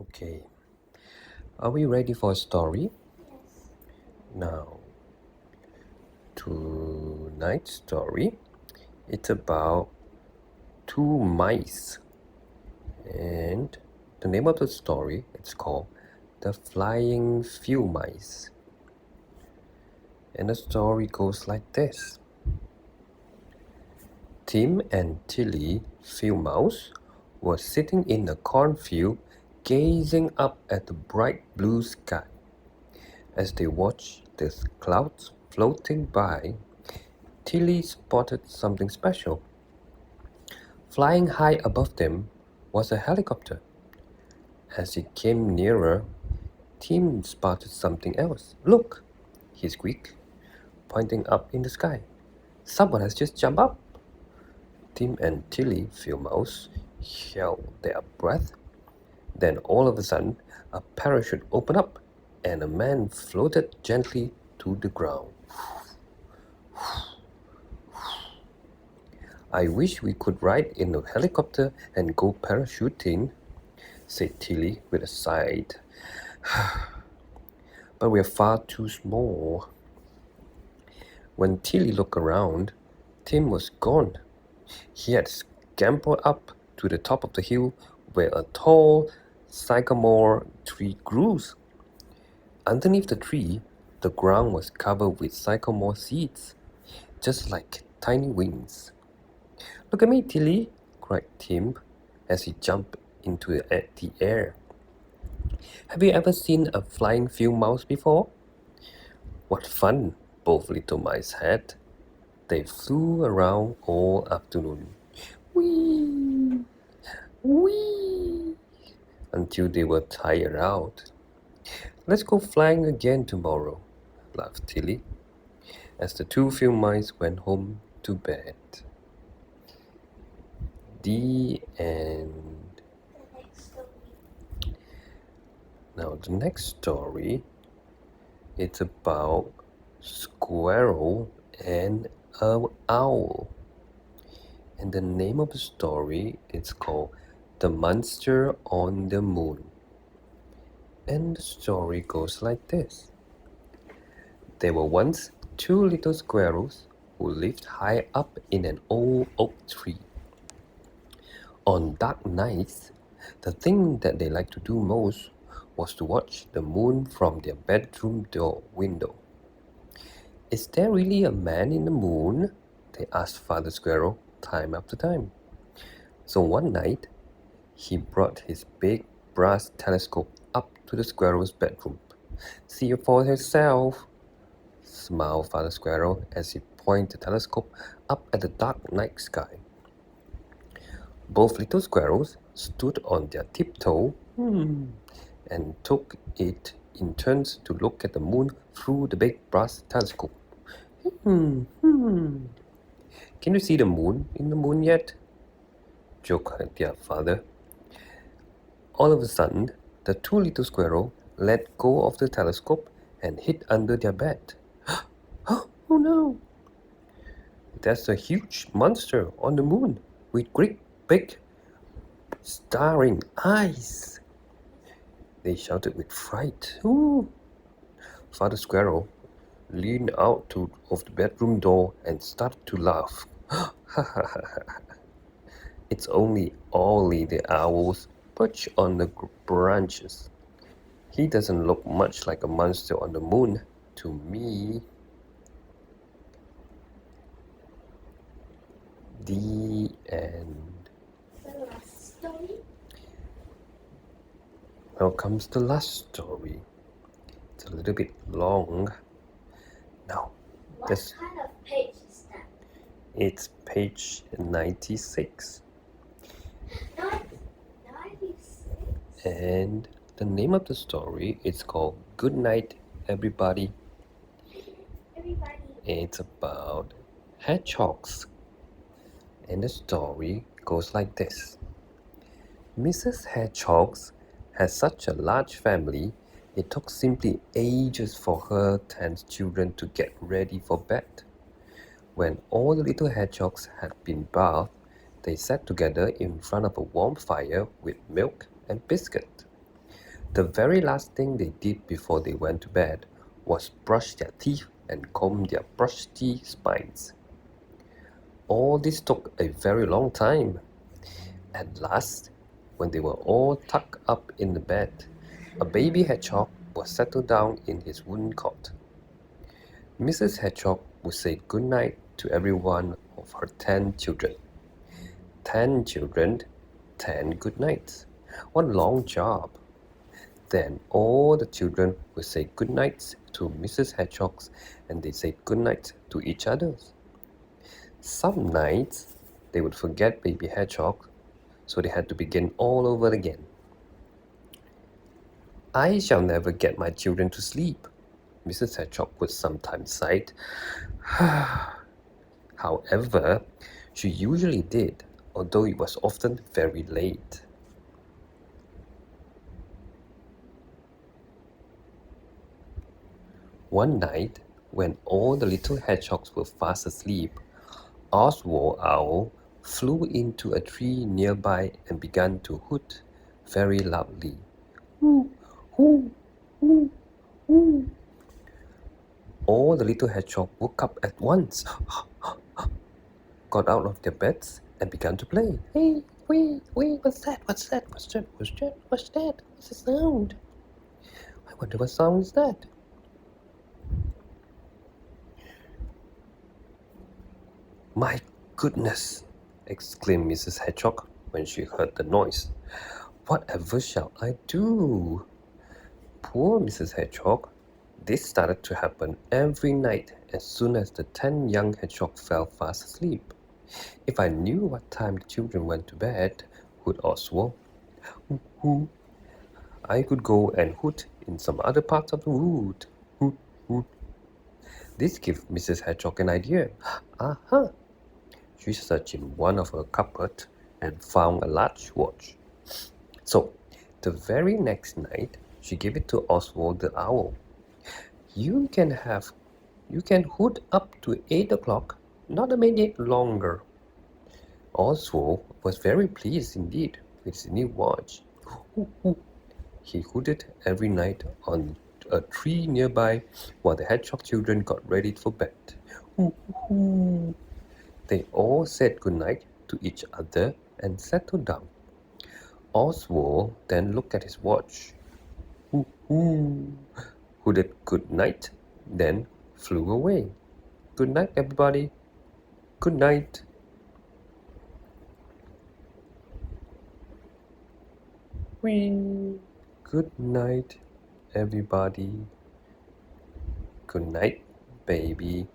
Okay, are we ready for a story? Yes. Now, tonight's story, it's about two mice. And the name of the story, it's called The Flying Fieldmice. And the story goes like this. Tim and Tilly Fieldmouse were sitting in a cornfield gazing up at the bright blue sky. As they watched the clouds floating by, Tilly spotted something special. Flying high above them was a helicopter. As it came nearer, Tim spotted something else. "Look!" he squeaked, pointing up in the sky. "Someone has just jumped up." Tim and Tilly Fieldmouse held their breath. Then all of a sudden, a parachute opened up, and a man floated gently to the ground. "I wish we could ride in a helicopter and go parachuting," said Tilly with a sigh. "But we're far too small." When Tilly looked around, Tim was gone. He had scampered up to the top of the hill where a tall sycamore tree grew. Underneath the tree, the ground was covered with sycamore seeds, just like tiny wings. "Look at me, Tilly!" cried Tim as he jumped into the air. "Have you ever seen a flying field mouse before?" What fun both little mice had! They flew around all afternoon. Whee! Whee! Until they were tired out. "Let's go flying again tomorrow," laughed Tilly, as the two field mice went home to bed. The end. The next story. Now the next story, it's about squirrel and an owl. And the name of the story is called The Monster on the Moon. And the story goes like this. There were once two little squirrels who lived high up in an old oak tree. On dark nights, the thing that they liked to do most was to watch the moon from their bedroom door window. "Is there really a man in the moon?" they asked Father Squirrel time after time. So one night, he brought his big brass telescope up to the squirrel's bedroom. "See it for yourself," smiled Father Squirrel as he pointed the telescope up at the dark night sky. Both little squirrels stood on their tiptoe and took it in turns to look at the moon through the big brass telescope. Can you see the moon in the moon yet?" joked their father. All of a sudden, the two little squirrels let go of the telescope and hid under their bed. "Oh no! There's a huge monster on the moon with great big staring eyes!" they shouted with fright. "Ooh!" Father Squirrel leaned out of the bedroom door and started to laugh. "It's only Ollie the owl perched on the branches. He doesn't look much like a monster on the moon to me." The end. The last story. Now comes the last story. It's a little bit long. Now, What this kind of page is that? it's page 96. 96. And the name of the story is called Goodnight Everybody. Everybody. It's about hedgehogs. And the story goes like this. Mrs. Hedgehog had such a large family, it took simply ages for her 10 children to get ready for bed. When all the little hedgehogs had been bathed, they sat together in front of a warm fire with milk and biscuit. The very last thing they did before they went to bed was brush their teeth and comb their brushy spines. All this took a very long time. At last, when they were all tucked up in the bed, a baby hedgehog was settled down in his wooden cot. Mrs. Hedgehog would say good night to every one of her 10 children. 10 children, 10 good nights. What a long job! Then all the children would say good nights to Mrs. Hedgehog, and they said good night to each other. Some nights they would forget baby hedgehog, so they had to begin all over again. I shall never get my children to sleep, Mrs. Hedgehog would sometimes sigh. However, she usually did, although it was often very late. One night, when all the little hedgehogs were fast asleep, Oswald Owl flew into a tree nearby and began to hoot very loudly. Hoo, hoo, hoo, hoo. All the little hedgehogs woke up at once, got out of their beds, and began to play. Hey, wait, what's that? What's the sound? I wonder what sound is that? My goodness, exclaimed Mrs. Hedgehog when she heard the noise. Whatever shall I do? Poor Mrs. Hedgehog. This started to happen every night as soon as the 10 young hedgehogs fell fast asleep. If I knew what time the children went to bed, hooted Oswald, I could go and hoot in some other parts of the wood. Hoot, hoot. This gave Mrs. Hedgehog an idea. Aha! She searched in one of her cupboards and found a large watch. So, the very next night, she gave it to Oswald the Owl. You can hoot up to 8 o'clock, not a minute longer. Oswald was very pleased indeed with his new watch. He hooted every night on a tree nearby while the hedgehog children got ready for bed. They all said good night to each other and settled down. Oswald then looked at his watch. Hooted good night, then flew away. Good night, everybody. Good night. Whee! Good night, everybody. Good night, baby.